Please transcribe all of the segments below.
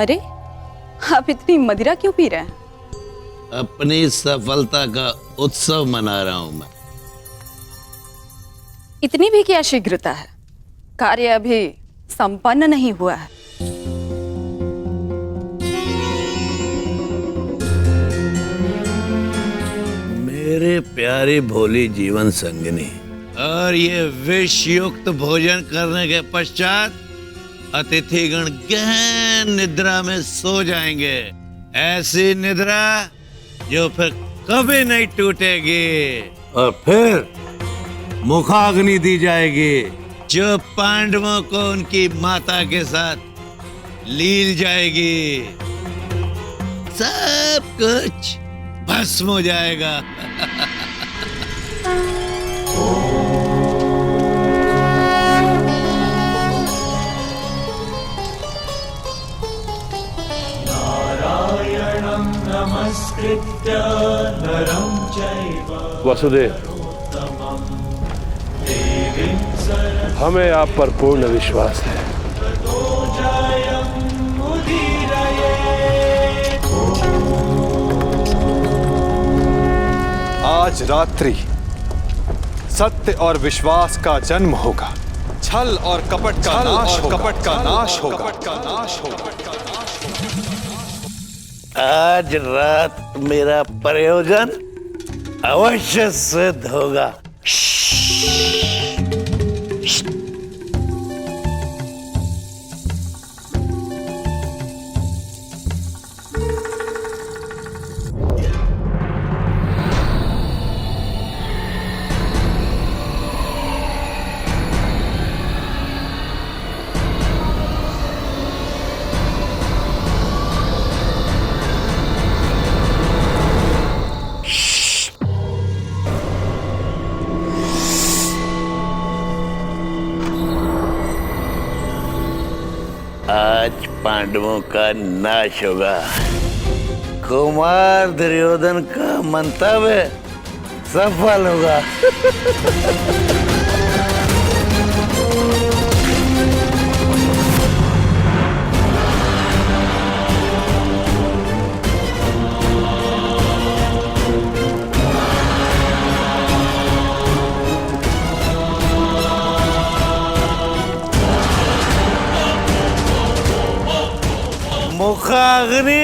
अरे, आप इतनी मदिरा क्यों पी रहे हैं? अपनी सफलता का उत्सव मना रहा हूं मैं। इतनी भी क्या शीघ्रता है? कार्य अभी संपन्न नहीं हुआ है। मेरे प्यारे भोली जीवन संगिनी, और ये विष युक्त भोजन करने के पश्चात अतिथिगण गहन निद्रा में सो जाएंगे। ऐसी निद्रा जो फिर कभी नहीं टूटेगी। और फिर मुखाग्नि दी जाएगी जो पांडवों को उनकी माता के साथ लील जाएगी। सब कुछ भस्म हो जाएगा। नमस्कृत्य नरं चैव वसुदेव, हमें आप पर पूर्ण विश्वास है। आज रात्रि सत्य और विश्वास का जन्म होगा। छल और कपट का नाश होगा। आज रात मेरा प्रयोजन अवश्य सिद्ध होगा। आज पांडवों का नाश होगा। कुमार दुर्योधन का मंतव्य सफल होगा। मुखाग्नि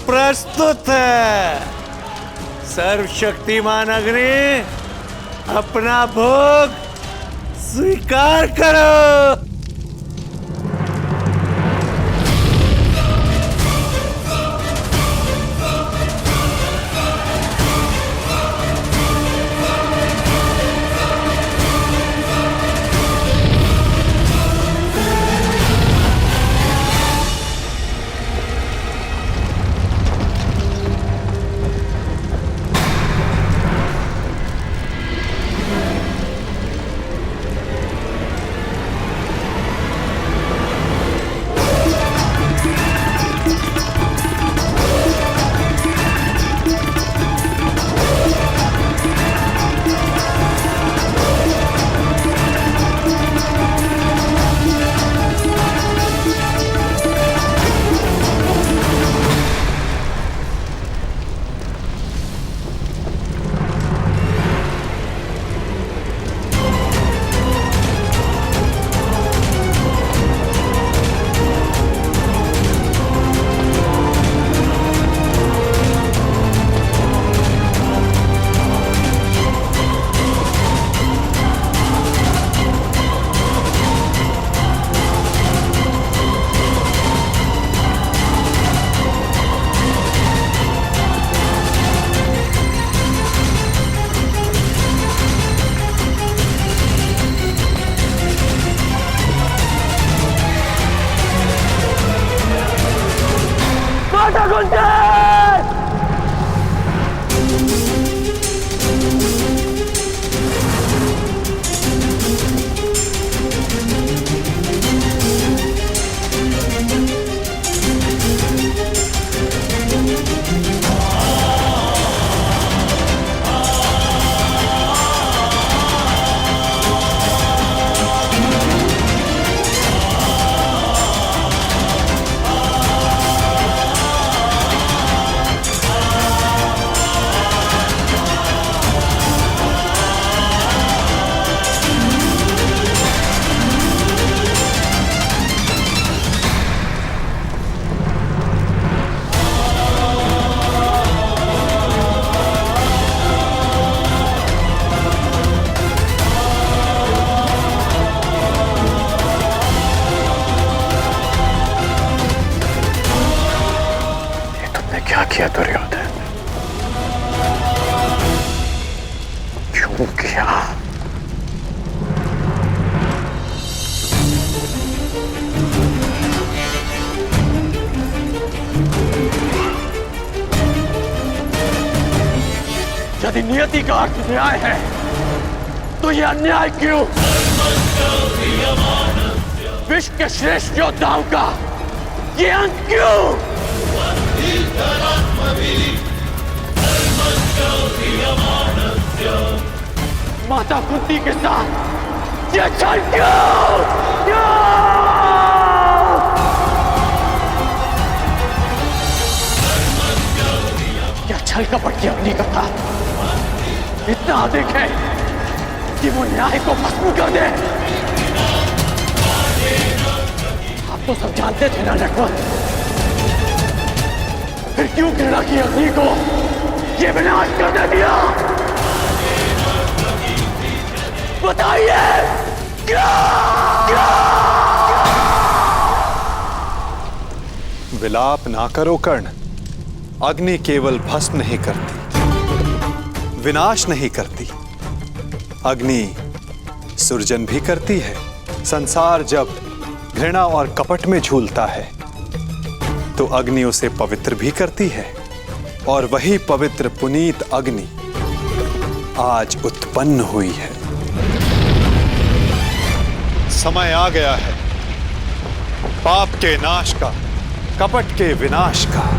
प्रस्तुत है। सर्वशक्तिमान अग्नि, अपना भोग स्वीकार करो। क्या किया दुर्योधन? क्यों किया? यदि नियति का अर्थ न्याय है तो यह अन्याय क्यों? विश्व के श्रेष्ठ योद्धाओं का ये अंत क्यों? माता कुंती के साथ ये छल क्यों? क्या छल कपट की अग्नि कथा इतना अधिक है कि वो न्याय को भस्म कर दे? आप तो सब जानते थे ना नटवर, फिर क्यों घृणा की अग्नि को ये विनाश करने दिया? बताइए क्या? विलाप ना करो कर्ण। अग्नि केवल भस्म नहीं करती, विनाश नहीं करती, अग्नि सृजन भी करती है। संसार जब घृणा और कपट में झूलता है तो अग्नि उसे पवित्र भी करती है, और वही पवित्र पुनीत अग्नि आज उत्पन्न हुई है। समय आ गया है पाप के नाश का, कपट के विनाश का।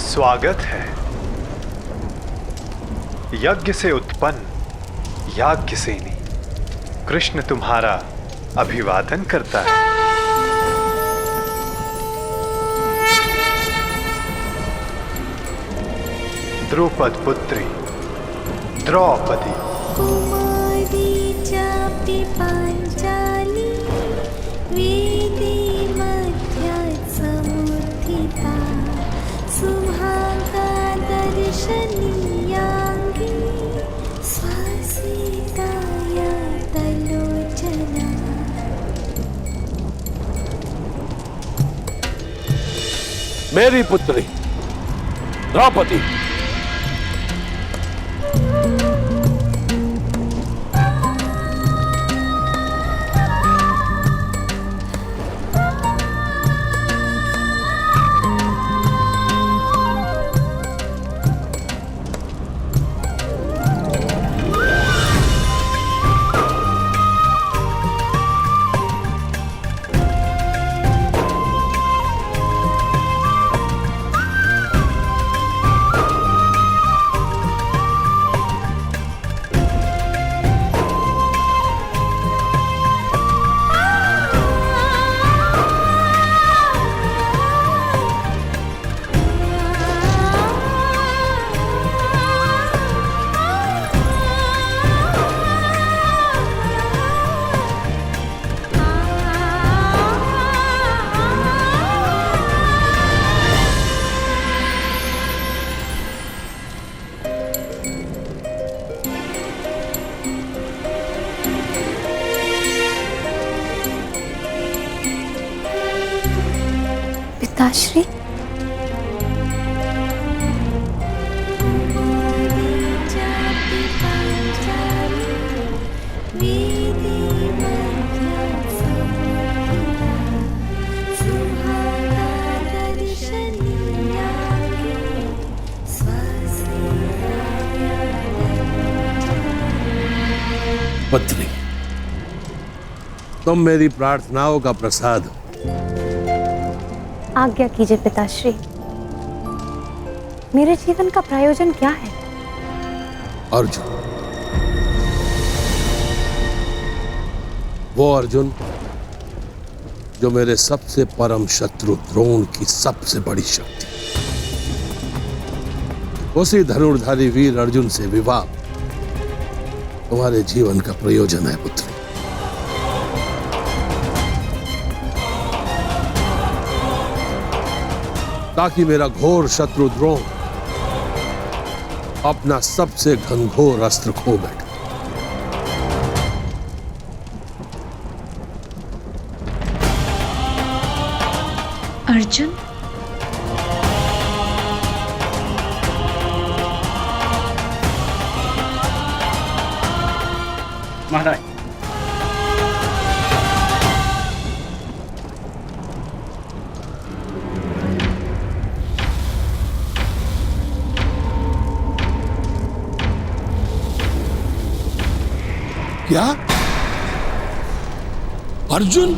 स्वागत है। यज्ञ से उत्पन्न याज्ञसेनी कृष्ण तुम्हारा अभिवादन करता है। द्रुपद पुत्री द्रौपदी, कुमारी चापि पांचाली वेदी मध्या समुत्थिता सुहागा दर्शनीयांगी स्वासिताया तलोचना। मेरी पुत्री द्रौपदी, पिताश्री। पुत्री, तुम मेरी प्रार्थनाओं का प्रसाद हो। आज्ञा कीजिए पिताश्री, मेरे जीवन का प्रयोजन क्या है? अर्जुन, वो अर्जुन जो मेरे सबसे परम शत्रु द्रोण की सबसे बड़ी शक्ति, उसी धनुर्धारी वीर अर्जुन से विवाह तुम्हारे जीवन का प्रयोजन है पुत्री। ताकि मेरा घोर शत्रु द्रोण अपना सबसे घनघोर अस्त्र खो बैठे। अर्जुन, महाराज, क्या अर्जुन?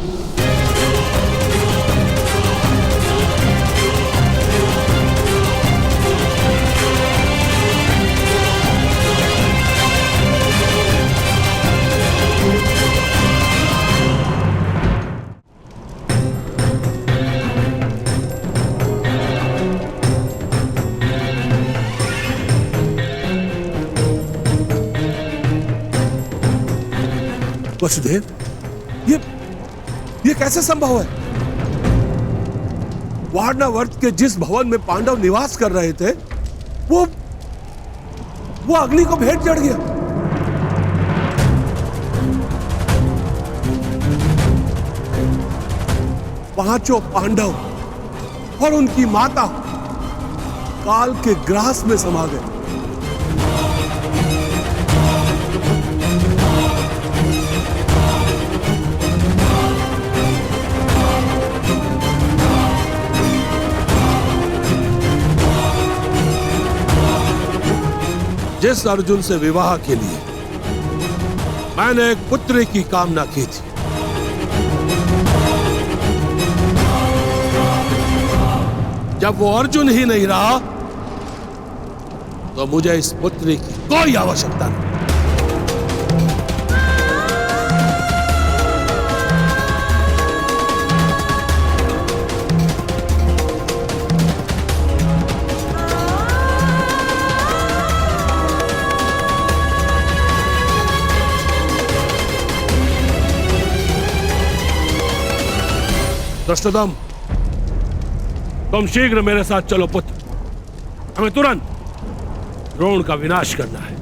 वसुदेव, ये कैसे संभव है? वारणावर्त के जिस भवन में पांडव निवास कर रहे थे, वो अग्नि को भेंट चढ़ गया। पांचों पांडव और उनकी माता काल के ग्रास में समा गए। जिस अर्जुन से विवाह के लिए मैंने एक पुत्री की कामना की थी, जब वो अर्जुन ही नहीं रहा तो मुझे इस पुत्री की कोई आवश्यकता नहीं। धृष्टद्युम्न, तुम शीघ्र मेरे साथ चलो पुत्र। हमें तुरंत द्रोण का विनाश करना है।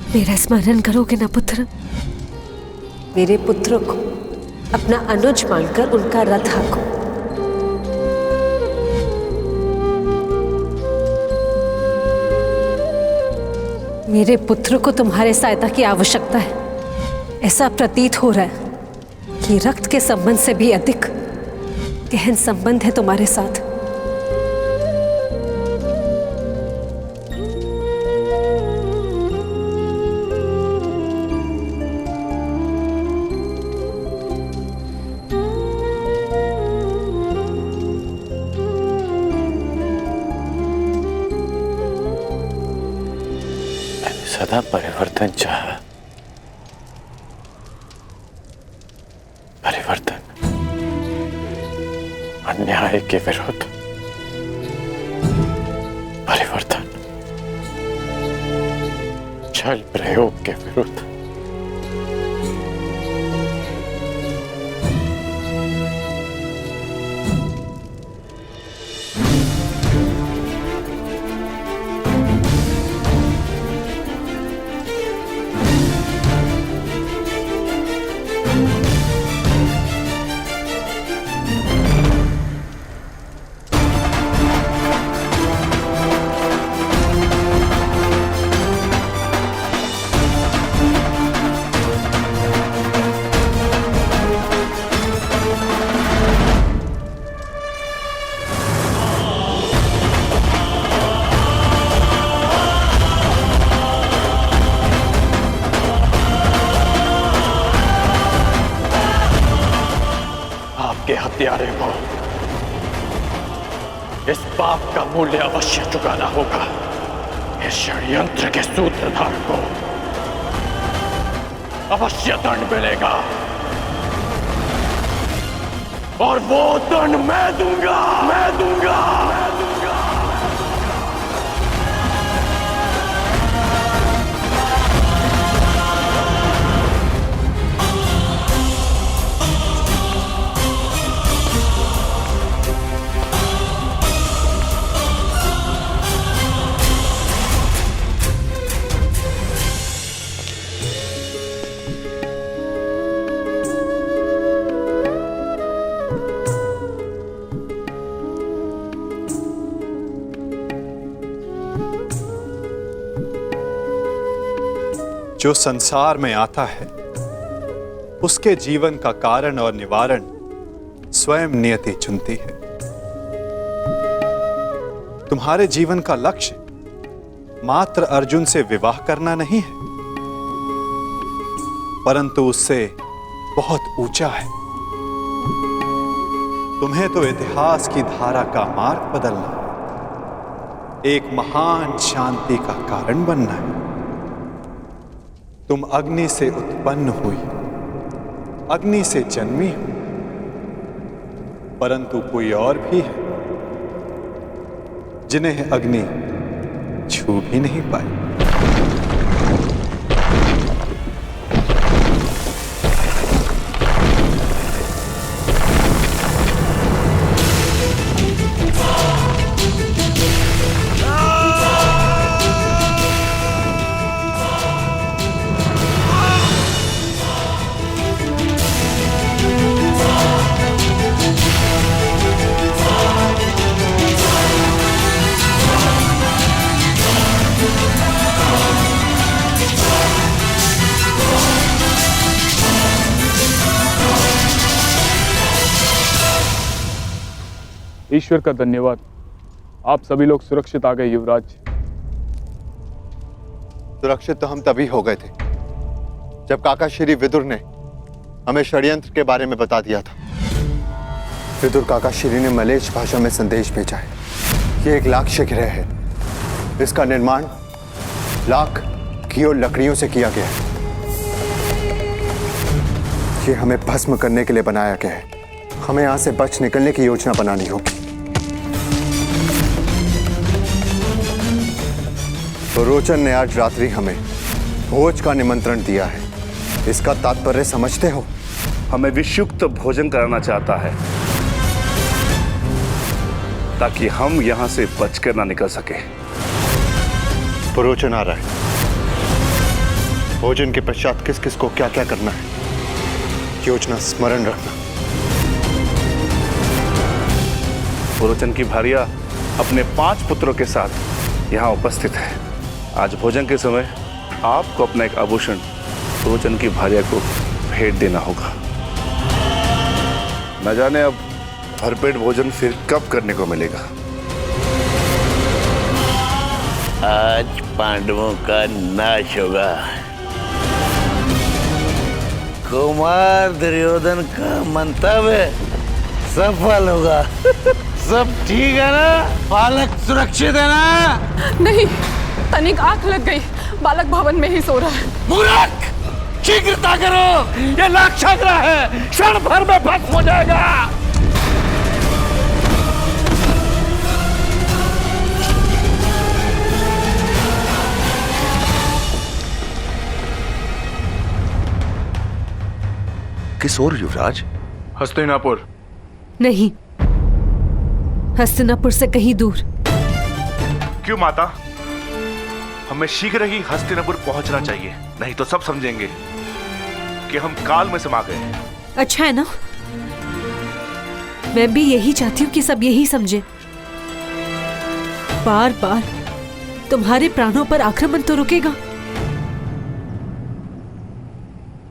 मेरा स्मरण करोगे ना पुत्र? मेरे पुत्र को अपना अनुज मानकर उनका रथ हाँको। मेरे पुत्र को तुम्हारे सहायता की आवश्यकता है। ऐसा प्रतीत हो रहा है कि रक्त के संबंध से भी अधिक गहन संबंध है तुम्हारे साथ। सदा परिवर्तन चाहा, परिवर्तन अन्याय के विरुद्ध, परिवर्तन छल प्रयोग के विरुद्ध। के हत्यारे को इस पाप का मूल्य अवश्य चुकाना होगा। इस षड्यंत्र के सूत्रधार को अवश्य दंड मिलेगा और वो दंड मैं दूंगा, मैं दूंगा, मैं दूंगा। जो संसार में आता है उसके जीवन का कारण और निवारण स्वयं नियति चुनती है। तुम्हारे जीवन का लक्ष्य मात्र अर्जुन से विवाह करना नहीं है, परंतु उससे बहुत ऊंचा है। तुम्हें तो इतिहास की धारा का मार्ग बदलना, एक महान शांति का कारण बनना है। तुम अग्नि से उत्पन्न हुई, अग्नि से जन्मी हो, परंतु कोई और भी है जिन्हें अग्नि छू भी नहीं पाई। ईश्वर का धन्यवाद, आप सभी लोग सुरक्षित आ गए युवराज। सुरक्षित तो हम तभी हो गए थे जब काका श्री विदुर ने हमें षड्यंत्र के बारे में बता दिया था। विदुर काका श्री ने मलेच्छ भाषा में संदेश भेजा है। ये एक लाक्ष्य गृह है। इसका निर्माण लाख घी और लकड़ियों से किया गया है। ये हमें भस्म करने के लिए बनाया गया है। हमें यहां से बच निकलने की योजना बनानी होगी। तो रोचन ने आज रात्रि हमें भोज का निमंत्रण दिया है। इसका तात्पर्य समझते हो? हमें विषयुक्त भोजन कराना चाहता है ताकि हम यहां से बचकर ना निकल सके। तो रोचन आ रहा है। भोजन के पश्चात किस किस को क्या क्या करना है, योजना स्मरण रखना। सुलोचन की भारिया अपने 5 पुत्रों के साथ यहाँ उपस्थित है। आज भोजन के समय आपको अपना एक आभूषण सुलोचन की भारिया को भेंट देना होगा। न जाने अब भरपेट भोजन फिर कब करने को मिलेगा। आज पांडवों का नाश होगा। कुमार दुर्योधन का मंतव्य सफल होगा। सब ठीक है ना? बालक सुरक्षित है ना? नहीं, तनिक आंख लग गई। बालक भवन में ही सो रहा है। मूर्ख! शीघ्रता करो, ये लाक्षाग्रह है, क्षण भर में भस्म हो जाएगा। किस ओर युवराज? हस्तिनापुर। नहीं, हस्तिनापुर से कहीं दूर। क्यों माता? हमें शीघ्र ही हस्तिनापुर पहुंचना चाहिए, नहीं तो सब समझेंगे कि हम काल में समा गए। अच्छा है ना, मैं भी यही चाहती हूँ कि सब यही समझे। बार बार तुम्हारे प्राणों पर आक्रमण तो रुकेगा,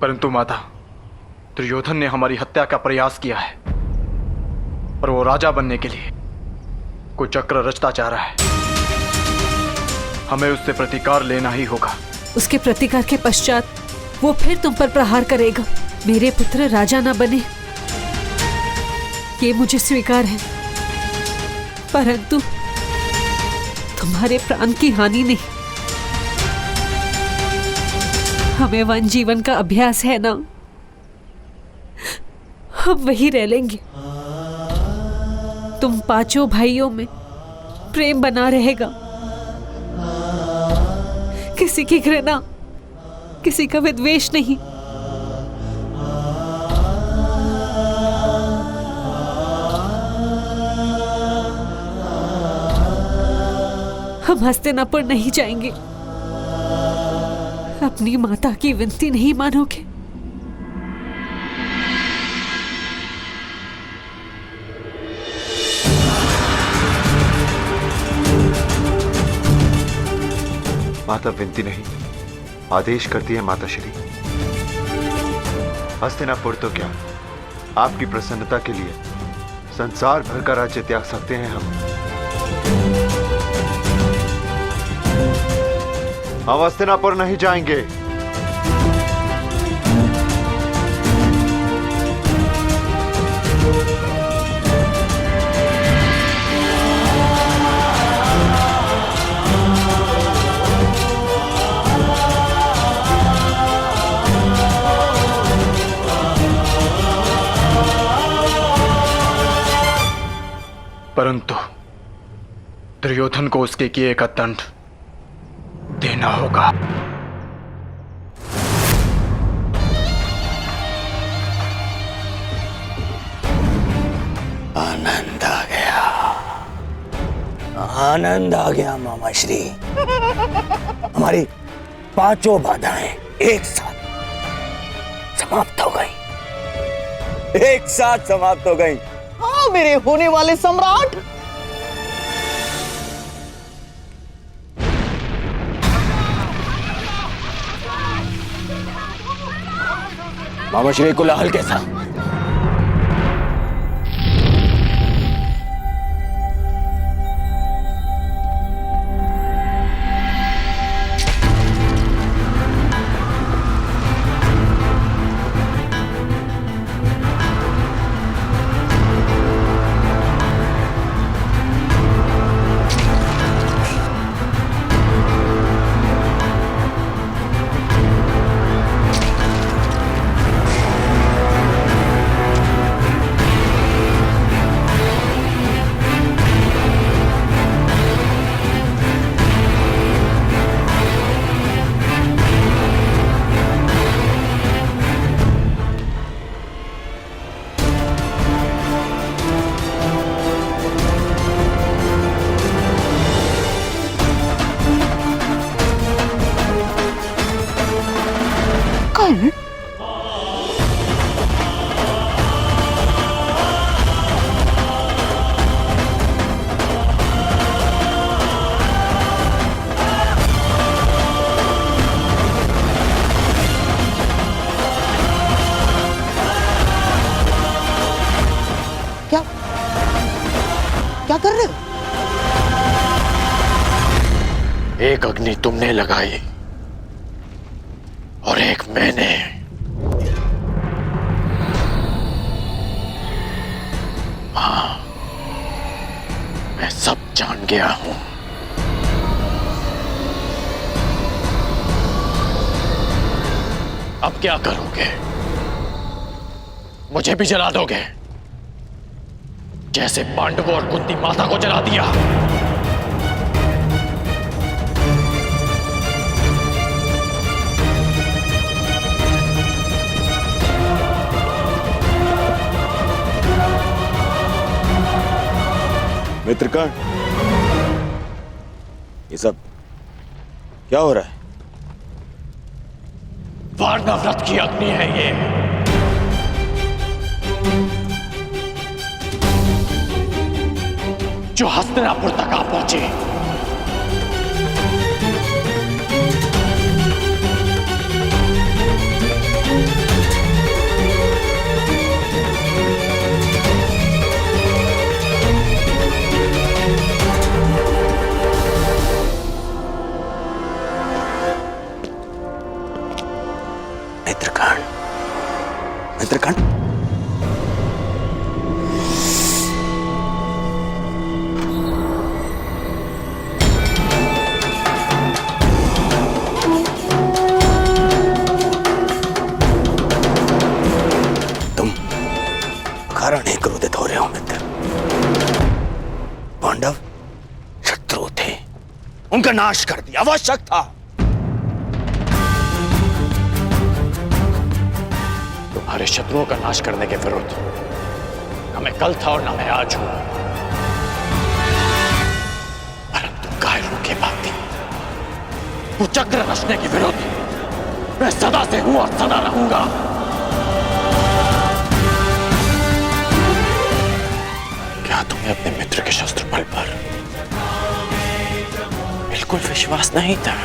परंतु माता, दुर्योधन ने हमारी हत्या का प्रयास किया है और वो राजा बनने के लिए कोई चक्र रचता जा रहा है। हमें उससे प्रतिकार लेना ही होगा। उसके प्रतिकार के पश्चात वो फिर तुम पर प्रहार करेगा। मेरे पुत्र राजा ना बने, ये मुझे स्वीकार है, परंतु तुम्हारे प्राण की हानि नहीं। हमें वन जीवन का अभ्यास है ना, हम वही रह लेंगे। तुम 5 भाइयों में प्रेम बना रहेगा, किसी की घृणा, किसी का विद्वेष नहीं। हम हस्तिनापुर नहीं जाएंगे। अपनी माता की विनती नहीं मानोगे? माता विनती नहीं, आदेश करती है माता श्री। हस्तिनापुर तो क्या, आपकी प्रसन्नता के लिए संसार भर का राज्य त्याग सकते हैं हम। हस्तिनापुर नहीं जाएंगे। परंतु दुर्योधन को उसके किए का दंड देना होगा। आनंद आ गया, आनंद आ गया मामा श्री। हमारी 5 बाधाएं एक साथ समाप्त हो गई, एक साथ समाप्त हो गई। हाँ मेरे होने वाले सम्राट। मामा श्री कोलाहल कैसा? कर्ण, क्या क्या कर रहे हो? एक अग्नि तुमने लगाई और एक मैंने। हाँ, मैं सब जान गया हूं। अब क्या करोगे? मुझे भी जला दोगे जैसे पांडवों और कुंती माता को जला दिया? मित्रकर्ण, ये सब क्या हो रहा है? वारणा व्रत की अग्नि है ये। जो हस्तिनापुर तक आ पहुंची। मित्रकर्ण, मित्रकर्ण, कारण ही क्रोधित हो रहे हो मित्र। पांडव शत्रु थे, उनका नाश कर दिया आवश्यक था। तुम्हारे शत्रुओं का नाश करने के विरुद्ध न मैं कल था और न मैं आज हूं, परंतु कायरों के भांति कुचक्र रचने के विरुद्ध मैं सदा से हूं और सदा रहूंगा। क्या तुम्हें अपने मित्र के शस्त्र बल पर बिल्कुल विश्वास नहीं था?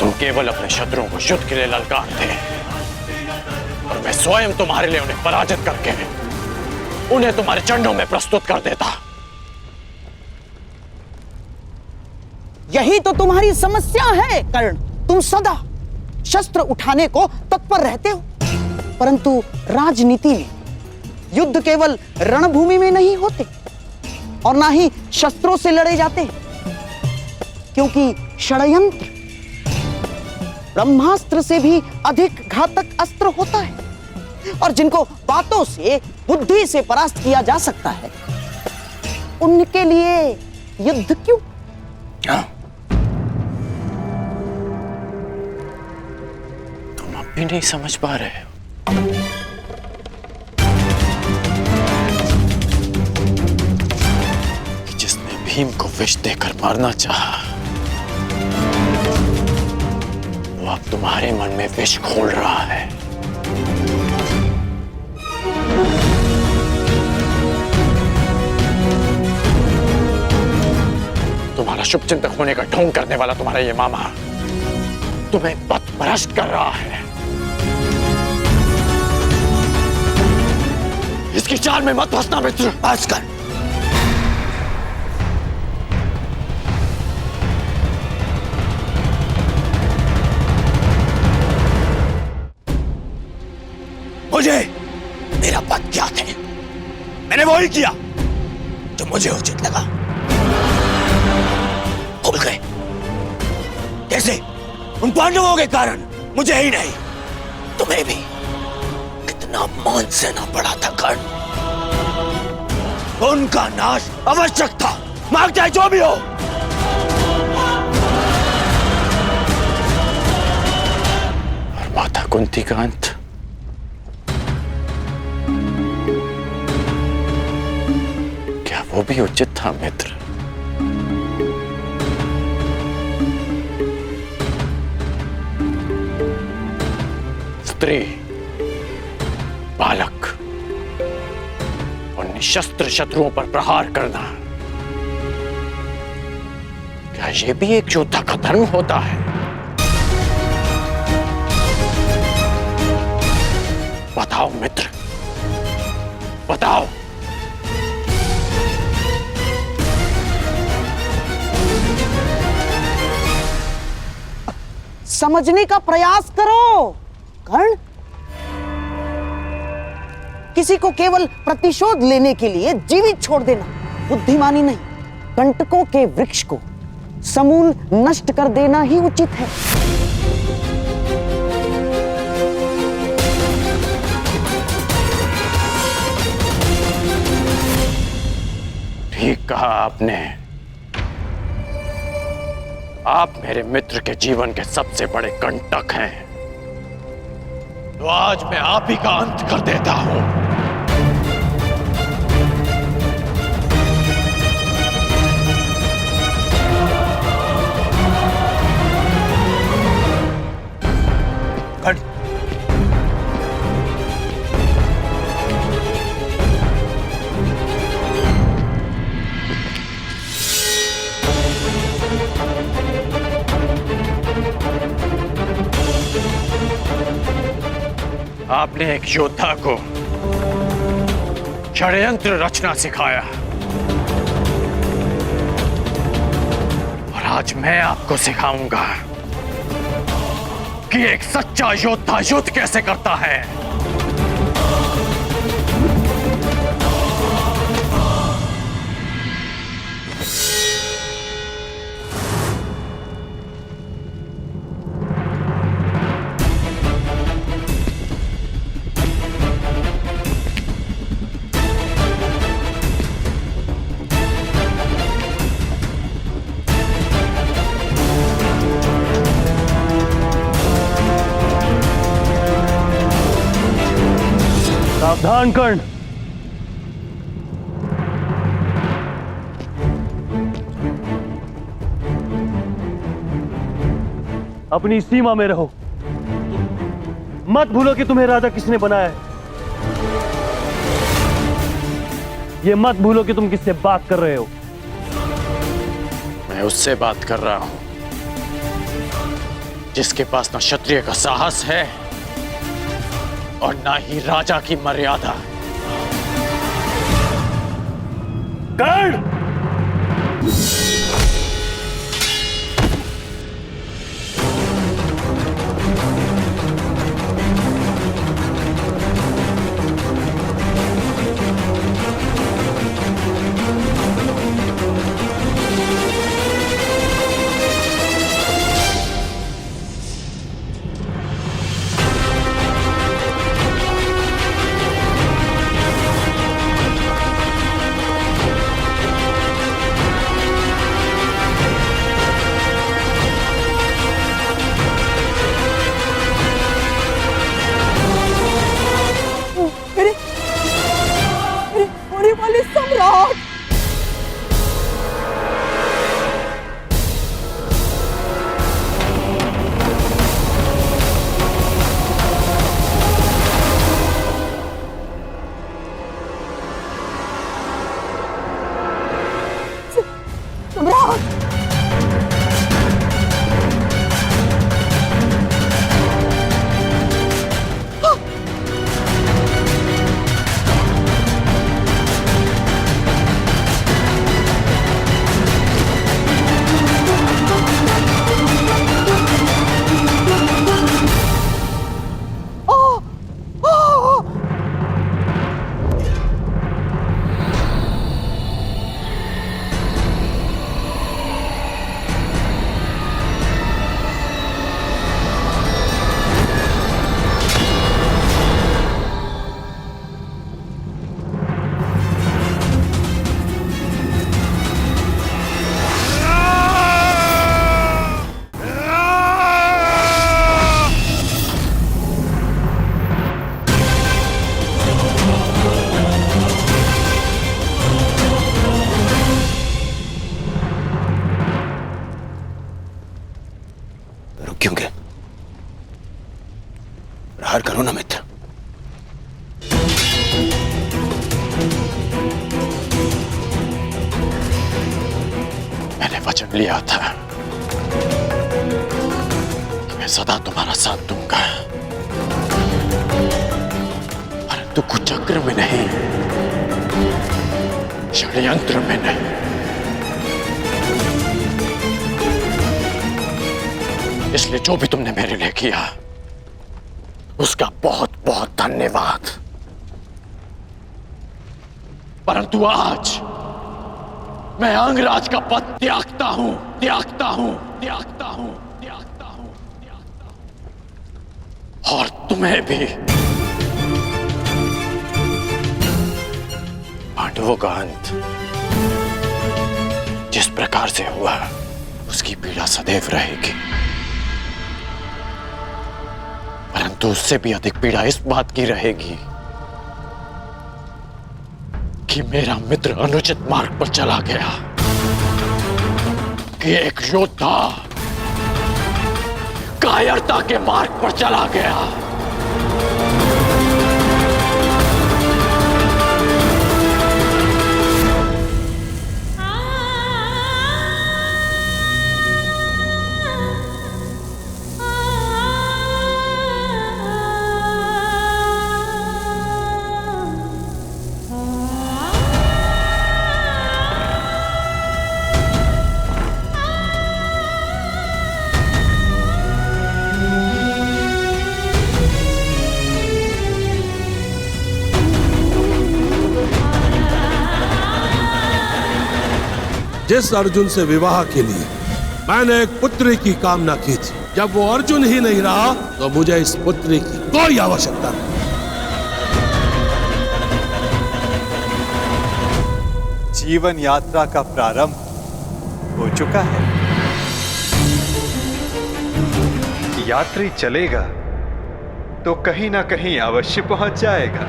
तुम केवल अपने शत्रुओं को युद्ध के लिए ललकारते और मैं स्वयं तुम्हारे लिए उन्हें पराजित करके उन्हें तुम्हारे चरणों में प्रस्तुत कर देता। यही तो तुम्हारी समस्या है कर्ण। तुम सदा शस्त्र उठाने को तत्पर रहते हो, परंतु राजनीति में युद्ध केवल रणभूमि में नहीं होते और ना ही शस्त्रों से लड़े जाते, क्योंकि षड्यंत्र ब्रह्मास्त्र से भी अधिक घातक अस्त्र होता है और जिनको बातों से बुद्धि से परास्त किया जा सकता है, उनके लिए युद्ध क्यों? तुम अब भी नहीं समझ पा रहे हो? कि जिसने भीम को विष देकर मारना चाहा, वो अब तुम्हारे मन में विष घोल रहा है। तुम्हारा शुभचिंतक होने का ढोंग करने वाला तुम्हारा ये मामा तुम्हें पथभ्रष्ट कर रहा है। इसकी चाल में मत फंसना मित्र। बस कर। मुझे मेरा पद ज्ञात है, मैंने वही किया जो मुझे उचित लगा। भूल गए कैसे? उन पांडवों के कारण मुझे ही नहीं तुम्हें भी कितना मान सहना पड़ा था कर्ण। उनका नाश आवश्यक था, मांग चाहे जो भी हो। और माता कुंती का अंत क्या वो भी उचित था मित्र? स्त्री, बालक और निशस्त्र शत्रुओं पर प्रहार करना, क्या यह भी एक योद्धा का धर्म होता है? बताओ मित्र, बताओ। समझने का प्रयास करो कर्ण। किसी को केवल प्रतिशोध लेने के लिए जीवित छोड़ देना बुद्धिमानी नहीं, कंटकों के वृक्ष को समूल नष्ट कर देना ही उचित है। ठीक कहा आपने। आप मेरे मित्र के जीवन के सबसे बड़े कंटक हैं, तो आज मैं आप ही का अंत कर देता हूं। आपने एक योद्धा को षड्यंत्र रचना सिखाया और आज मैं आपको सिखाऊंगा कि एक सच्चा योद्धा युद्ध कैसे करता है। सावधान कर्ण। अपनी सीमा में रहो, मत भूलो कि तुम्हें राजा किसने बनाया है। ये मत भूलो कि तुम किससे बात कर रहे हो। मैं उससे बात कर रहा हूं जिसके पास ना क्षत्रिय का साहस है और ना ही राजा की मर्यादा। कर्ण! सम्राट! सम्राट! स्वीकार करो ना मित्र। मैंने वचन लिया था कि मैं सदा तुम्हारा साथ दूंगा, परंतु कुचक्र में नहीं, षड्यंत्र में नहीं। इसलिए जो भी तुमने मेरे लिए किया उसका बहुत बहुत धन्यवाद, परंतु आज मैं अंगराज का पद त्यागता हूं, त्यागता हूं, त्यागता हूं, त्यागता हूं, त्यागता हूं। और तुम्हें भी। पांडवों का अंत जिस प्रकार से हुआ उसकी पीड़ा सदैव रहेगी, परंतु उससे भी अधिक पीड़ा इस बात की रहेगी कि मेरा मित्र अनुचित मार्ग पर चला गया, कि एक योद्धा कायरता के मार्ग पर चला गया। जिस अर्जुन से विवाह के लिए मैंने एक पुत्री की कामना की थी, जब वो अर्जुन ही नहीं रहा तो मुझे इस पुत्री की कोई आवश्यकता नहीं। जीवन यात्रा का प्रारंभ हो चुका है। यात्री चलेगा तो कहीं ना कहीं अवश्य पहुंच जाएगा।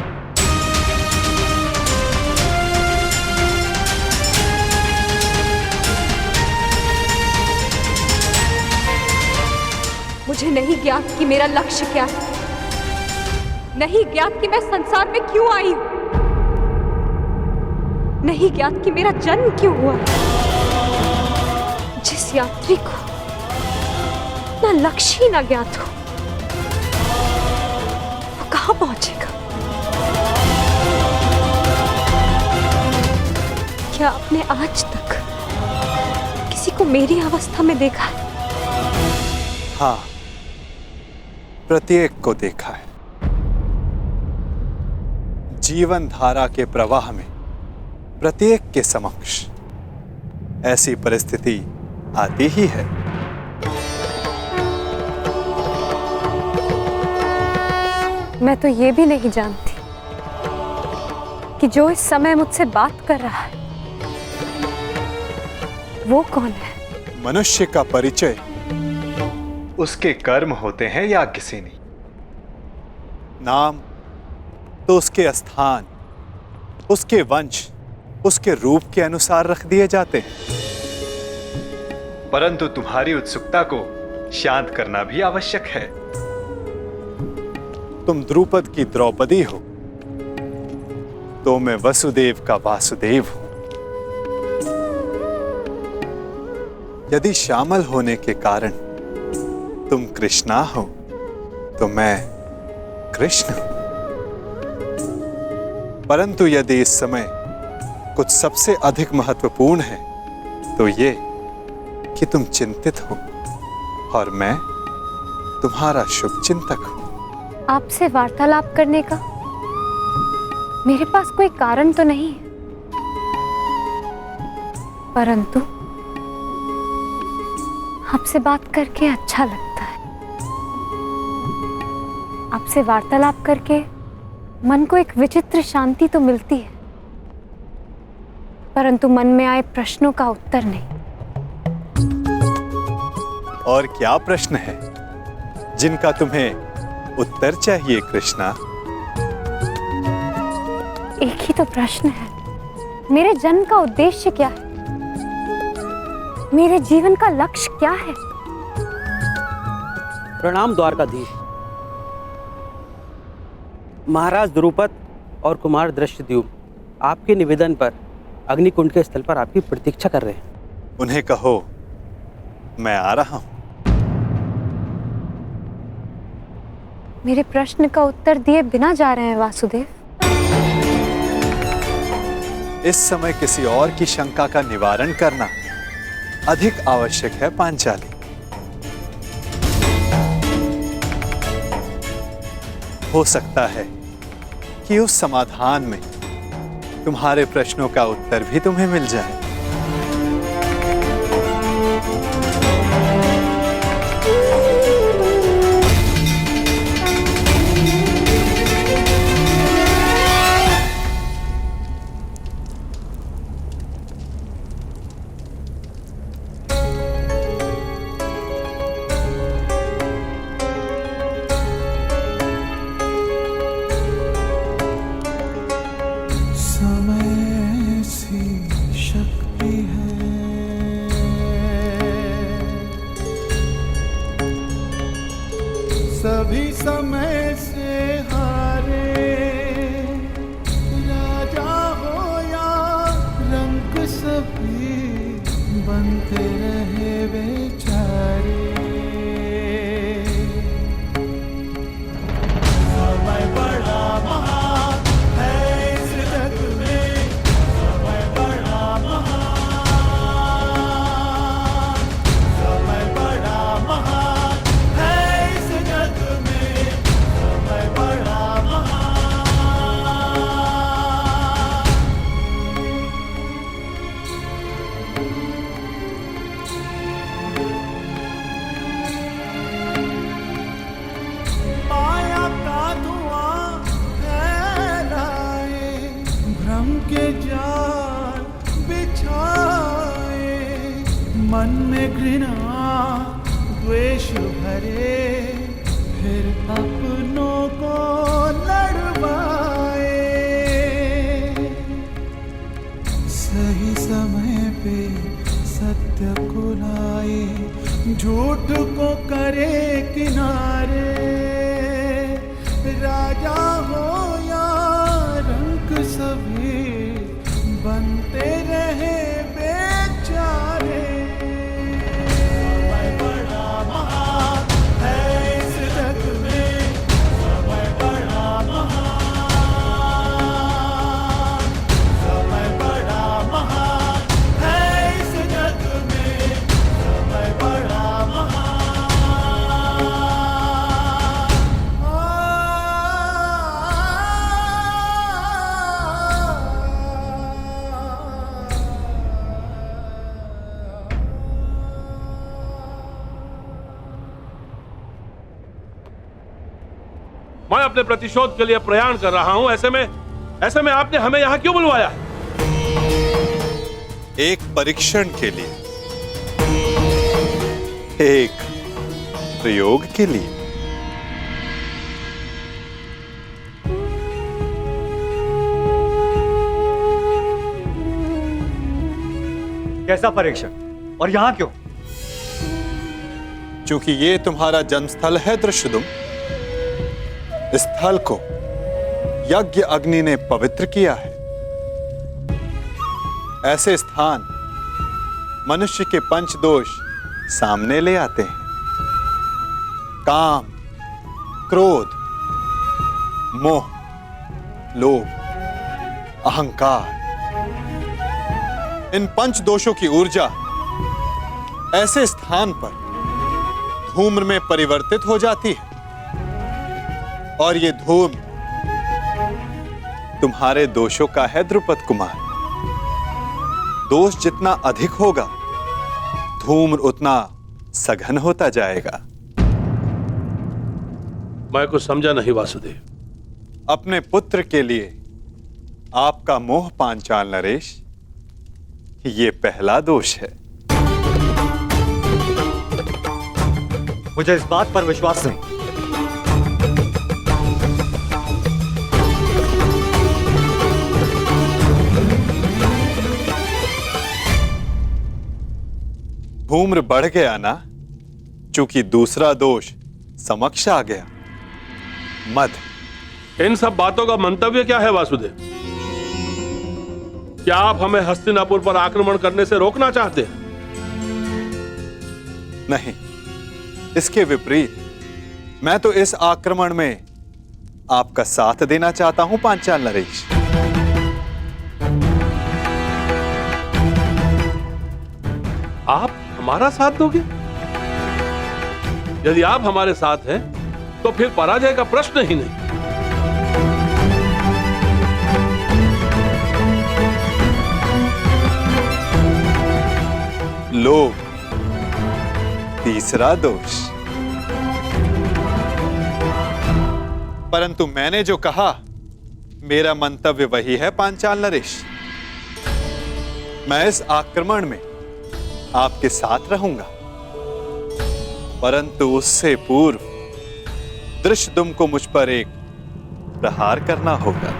मुझे नहीं ज्ञात कि मेरा लक्ष्य क्या है, नहीं ज्ञात कि मैं संसार में क्यों आई हूं, नहीं ज्ञात कि मेरा जन्म क्यों हुआ। जिस यात्री को ना लक्ष्य ही ना ज्ञात हो, वो कहां पहुंचेगा? क्या आपने आज तक किसी को मेरी अवस्था में देखा है? हाँ, प्रत्येक को देखा है। जीवन धारा के प्रवाह में प्रत्येक के समक्ष ऐसी परिस्थिति आती ही है। मैं तो ये भी नहीं जानती कि जो इस समय मुझसे बात कर रहा है वो कौन है। मनुष्य का परिचय उसके कर्म होते हैं या किसी नहीं। नाम तो उसके स्थान, उसके वंश, उसके रूप के अनुसार रख दिए जाते हैं, परंतु तुम्हारी उत्सुकता को शांत करना भी आवश्यक है। तुम द्रुपद की द्रौपदी हो तो मैं वसुदेव का वासुदेव हूं। यदि शामल होने के कारण तुम कृष्णा हो तो मैं कृष्ण हूं। परंतु यदि इस समय कुछ सबसे अधिक महत्वपूर्ण है तो ये कि तुम चिंतित हो और मैं तुम्हारा शुभ चिंतक हूं। आपसे वार्तालाप करने का मेरे पास कोई कारण तो नहीं है, परंतु आपसे बात करके अच्छा लगता है। आपसे वार्तालाप करके मन को एक विचित्र शांति तो मिलती है, परंतु मन में आए प्रश्नों का उत्तर नहीं। और क्या प्रश्न है जिनका तुम्हें उत्तर चाहिए कृष्णा? एक ही तो प्रश्न है, मेरे जन्म का उद्देश्य क्या है, मेरे जीवन का लक्ष्य क्या है? प्रणाम द्वारकाधीश। महाराज द्रुपद और कुमार दृष्टद्युम्न आपके निवेदन पर अग्निकुंड के स्थल पर आपकी प्रतीक्षा कर रहे हैं। उन्हें कहो मैं आ रहा हूं। मेरे प्रश्न का उत्तर दिए बिना जा रहे हैं वासुदेव। इस समय किसी और की शंका का निवारण करना अधिक आवश्यक है पांचाली। हो सकता है कि उस समाधान में तुम्हारे प्रश्नों का उत्तर भी तुम्हें मिल जाए। सभी समय से हारे, राजा हो या रंक सभी बनते रहे बेचारे। समय बड़ा महान है इस जग में, समय बड़ा महान, समय बड़ा महान है इस जग में, समय बड़ा महान। माया का धुआं फैलाए, भ्रम के जाल बिछाए, मन में घृणा द्वेष भरे, फिर अपनों को लड़वाए। सही समय पे सत्य को लाए, झूठ को करे किनारे। राजा हो या रंक सभी बनते रहे बेचारे। समय बड़ा महान है इस जग में, समय बड़ा महान, समय बड़ा महान है इस जग में, समय बड़ा महान। मैं अपने प्रतिशोध के लिए प्रयाण कर रहा हूं। ऐसे में आपने हमें यहां क्यों बुलवाया? एक परीक्षण के लिए, एक प्रयोग के लिए। कैसा परीक्षण और यहां क्यों? क्योंकि ये तुम्हारा जन्मस्थल है दृष्टद्युम्न। इस स्थल को यज्ञ अग्नि ने पवित्र किया है। ऐसे स्थान मनुष्य के पंच दोष सामने ले आते हैं। काम, क्रोध, मोह, लोभ, अहंकार। इन पंच दोषों की ऊर्जा ऐसे स्थान पर धूम्र में परिवर्तित हो जाती है, और ये धूम्र तुम्हारे दोषों का है द्रुपद कुमार। दोष जितना अधिक होगा, धूम्र उतना सघन होता जाएगा। मैं कुछ समझा नहीं वासुदेव। अपने पुत्र के लिए आपका मोह पांचाल नरेश, ये पहला दोष है। मुझे इस बात पर विश्वास नहीं। धूम्र बढ़ गया ना, चूंकि दूसरा दोष समक्ष आ गया। मद, इन सब बातों का मंतव्य क्या है वासुदेव? क्या आप हमें हस्तिनापुर पर आक्रमण करने से रोकना चाहते हैं? नहीं, इसके विपरीत मैं तो इस आक्रमण में आपका साथ देना चाहता हूं पांचाल नरेश। आप हमारा साथ दोगे? यदि आप हमारे साथ हैं तो फिर पराजय का प्रश्न ही नहीं। लोभ, तीसरा दोष। परंतु मैंने जो कहा, मेरा मंतव्य वही है पांचाल नरेश। मैं इस आक्रमण में आपके साथ रहूंगा, परंतु उससे पूर्व दृष्टद्युम्न को मुझ पर एक प्रहार करना होगा।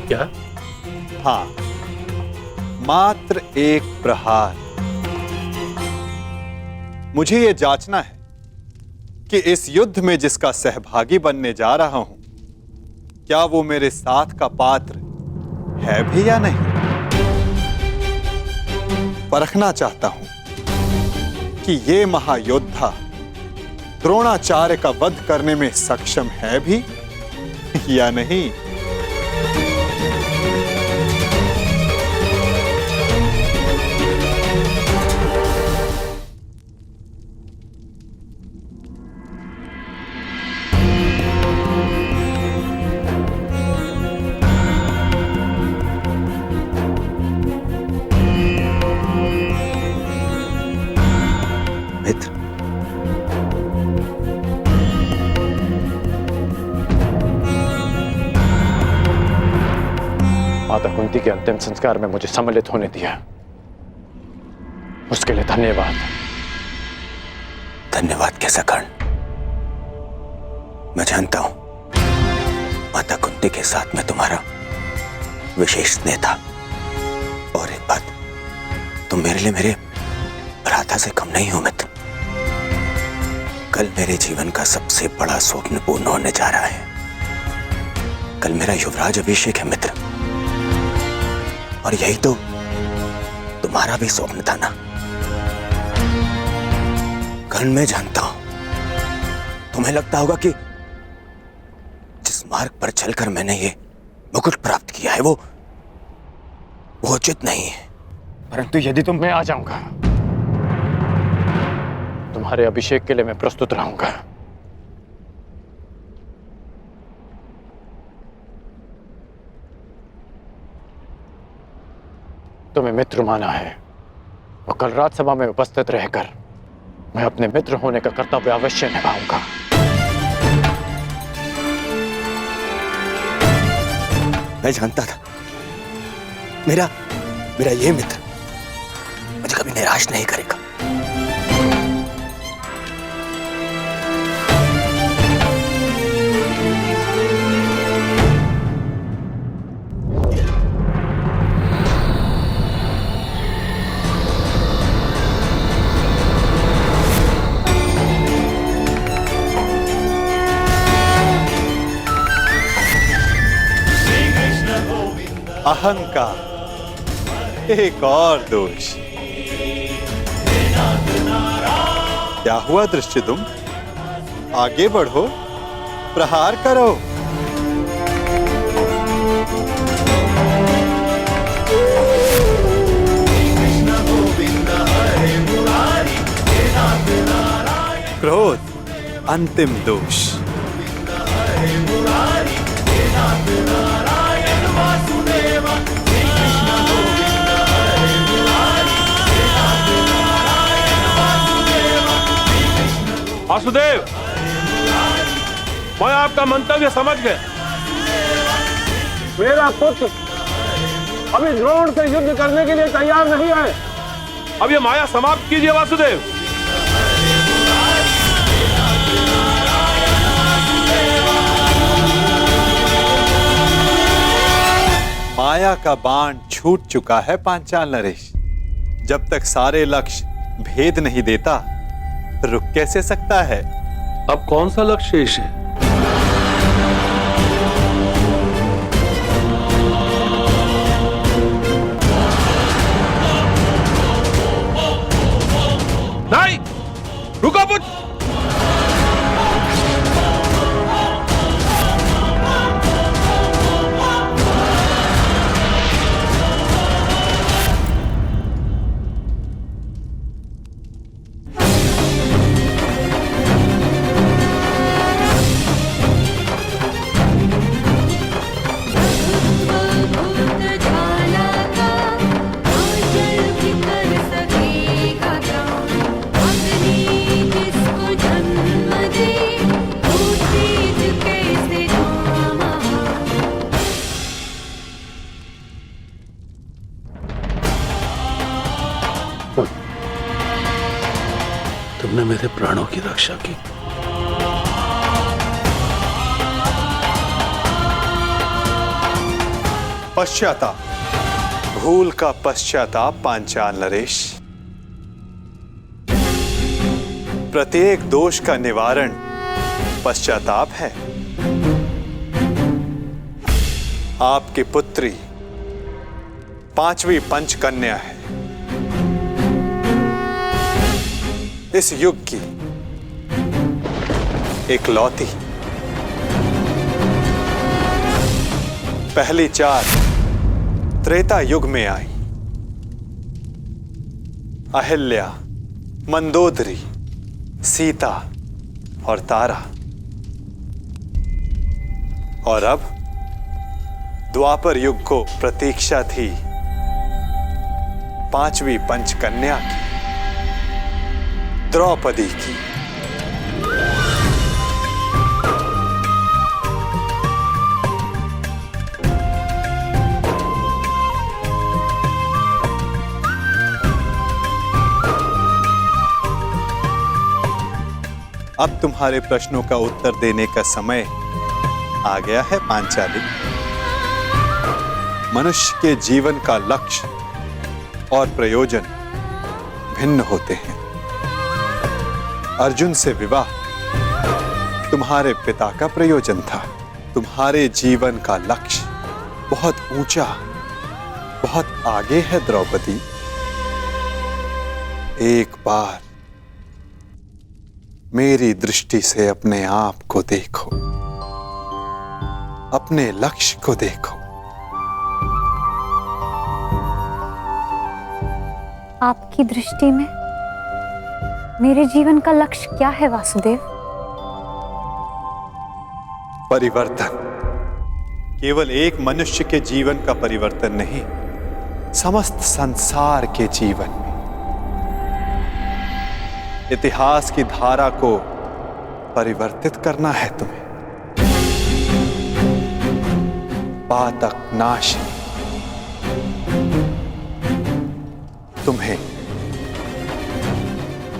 क्या? हाँ, मात्र एक प्रहार। मुझे यह जांचना है कि इस युद्ध में जिसका सहभागी बनने जा रहा हूं, क्या वो मेरे साथ का पात्र है भी या नहीं। परखना चाहता हूं कि ये महायोद्धा द्रोणाचार्य का वध करने में सक्षम है भी या नहीं। माता कुंती के अंतिम संस्कार में मुझे सम्मिलित होने दिया, उसके लिए धन्यवाद। धन्यवाद कैसा कर्ण? मैं जानता हूं माता कुंती के साथ में तुम्हारा विशेष स्नेह था। और एक बात, तुम मेरे लिए मेरे भ्राता से कम नहीं हो मित्र। कल मेरे जीवन का सबसे बड़ा स्वप्न पूर्ण होने जा रहा है। कल मेरा युवराज अभिषेक है मित्र, और यही तो तुम्हारा भी स्वप्न था ना। कर्ण, मैं जानता हूं तुम्हें लगता होगा कि जिस मार्ग पर चलकर मैंने ये मुकुट प्राप्त किया है वो उचित नहीं है। परंतु यदि तुम, मैं आ जाऊंगा। तुम्हारे अभिषेक के लिए मैं प्रस्तुत रहूंगा। तुम्हें मित्र माना है, और कल राजसभा में उपस्थित रहकर मैं अपने मित्र होने का कर्तव्य अवश्य निभाऊंगा। मैं जानता था मेरा ये मित्र मुझे कभी निराश नहीं करेगा। अहंकार एक और दोष। क्या हुआ दृष्टद्युम्न? आगे बढ़ो, प्रहार करो। क्रोध अंतिम दोष। वासुदेव, मैं आपका मंतव्य समझ गया। मेरा पुत्र अभी द्रोण से युद्ध करने के लिए तैयार नहीं है। अब ये माया समाप्त कीजिए वासुदेव। माया का बाण छूट चुका है पांचाल नरेश। जब तक सारे लक्ष्य भेद नहीं देता, रुक कैसे सकता है? अब कौन सा लक्ष्य शेष है? नहीं, रुको पुत्र। तुमने मेरे प्राणों की रक्षा की। पश्चाताप, भूल का पश्चाताप पांचाल नरेश। प्रत्येक दोष का निवारण पश्चाताप है। आपकी पुत्री 5वीं पंचकन्या है, इस युग की इकलौती। पहली 4 त्रेता युग में आई। अहिल्या, मंदोदरी, सीता और तारा। और अब द्वापर युग को प्रतीक्षा थी 5वीं पंचकन्या की, द्रौपदी की। अब तुम्हारे प्रश्नों का उत्तर देने का समय आ गया है पांचाली। मनुष्य के जीवन का लक्ष्य और प्रयोजन भिन्न होते हैं। अर्जुन से विवाह तुम्हारे पिता का प्रयोजन था। तुम्हारे जीवन का लक्ष्य बहुत ऊंचा, बहुत आगे है द्रौपदी। एक बार मेरी दृष्टि से अपने आप को देखो, अपने लक्ष्य को देखो। आपकी दृष्टि में मेरे जीवन का लक्ष्य क्या है वासुदेव? परिवर्तन। केवल एक मनुष्य के जीवन का परिवर्तन नहीं, समस्त संसार के जीवन में। इतिहास की धारा को परिवर्तित करना है तुम्हें। पातक नाश, तुम्हें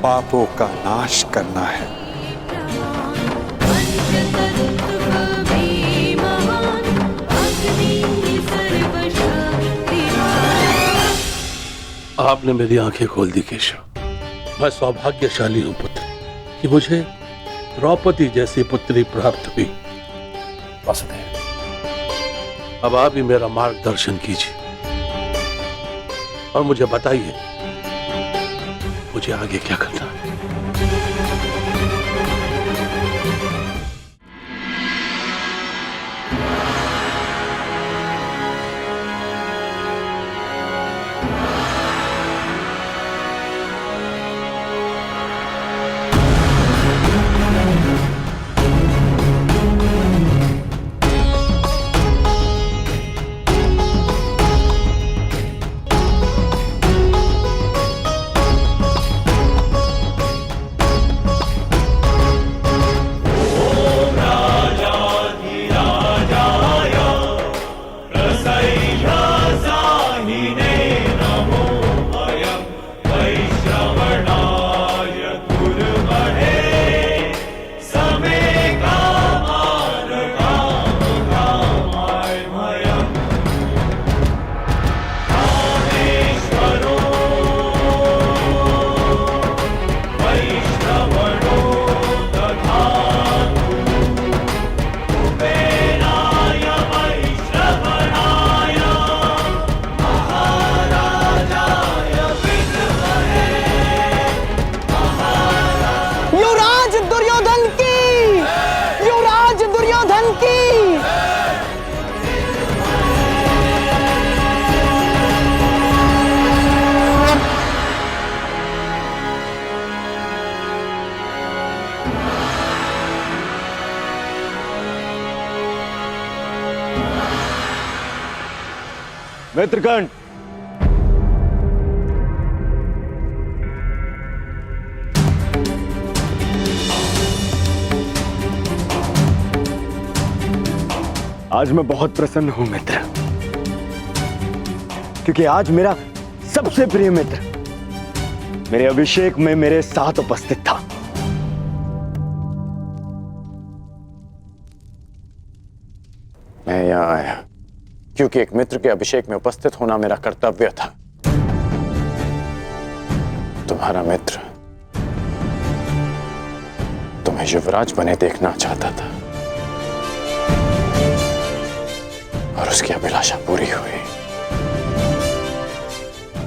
पापों का नाश करना है। आपने मेरी आंखें खोल दी केशव। मैं सौभाग्यशाली हूं पुत्र कि मुझे द्रौपदी जैसी पुत्री प्राप्त हुई। वासुदेव, अब आप ही मेरा मार्गदर्शन कीजिए और मुझे बताइए मुझे आगे क्या करना है। मित्रगण, आज मैं बहुत प्रसन्न हूं मित्र, क्योंकि आज मेरा सबसे प्रिय मित्र मेरे अभिषेक में मेरे साथ उपस्थित था। मैं यहां आया क्योंकि एक मित्र के अभिषेक में उपस्थित होना मेरा कर्तव्य था। तुम्हारा मित्र तुम्हें युवराज बने देखना चाहता था और उसकी अभिलाषा पूरी हुई,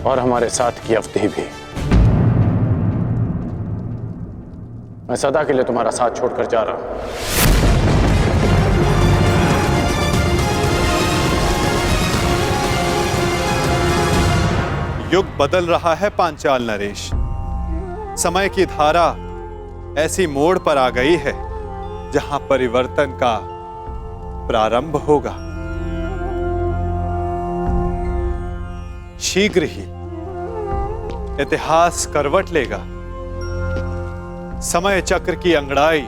और हमारे साथ की अवधि भी। मैं सदा के लिए तुम्हारा साथ छोड़कर जा रहा हूं। युग बदल रहा है पांचाल नरेश। समय की धारा ऐसी मोड़ पर आ गई है जहां परिवर्तन का प्रारंभ होगा। शीघ्र ही इतिहास करवट लेगा। समय चक्र की अंगड़ाई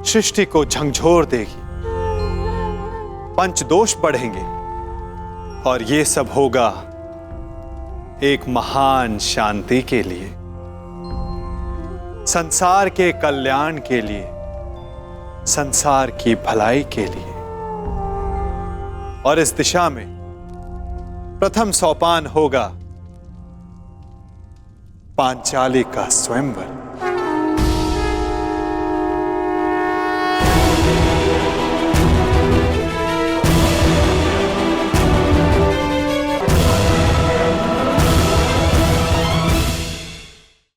सृष्टि को झंझोर देगी, पंचदोष बढ़ेंगे, और ये सब होगा एक महान शांति के लिए, संसार के कल्याण के लिए, संसार की भलाई के लिए। और इस दिशा में प्रथम सोपान होगा पांचाली का स्वयंवर।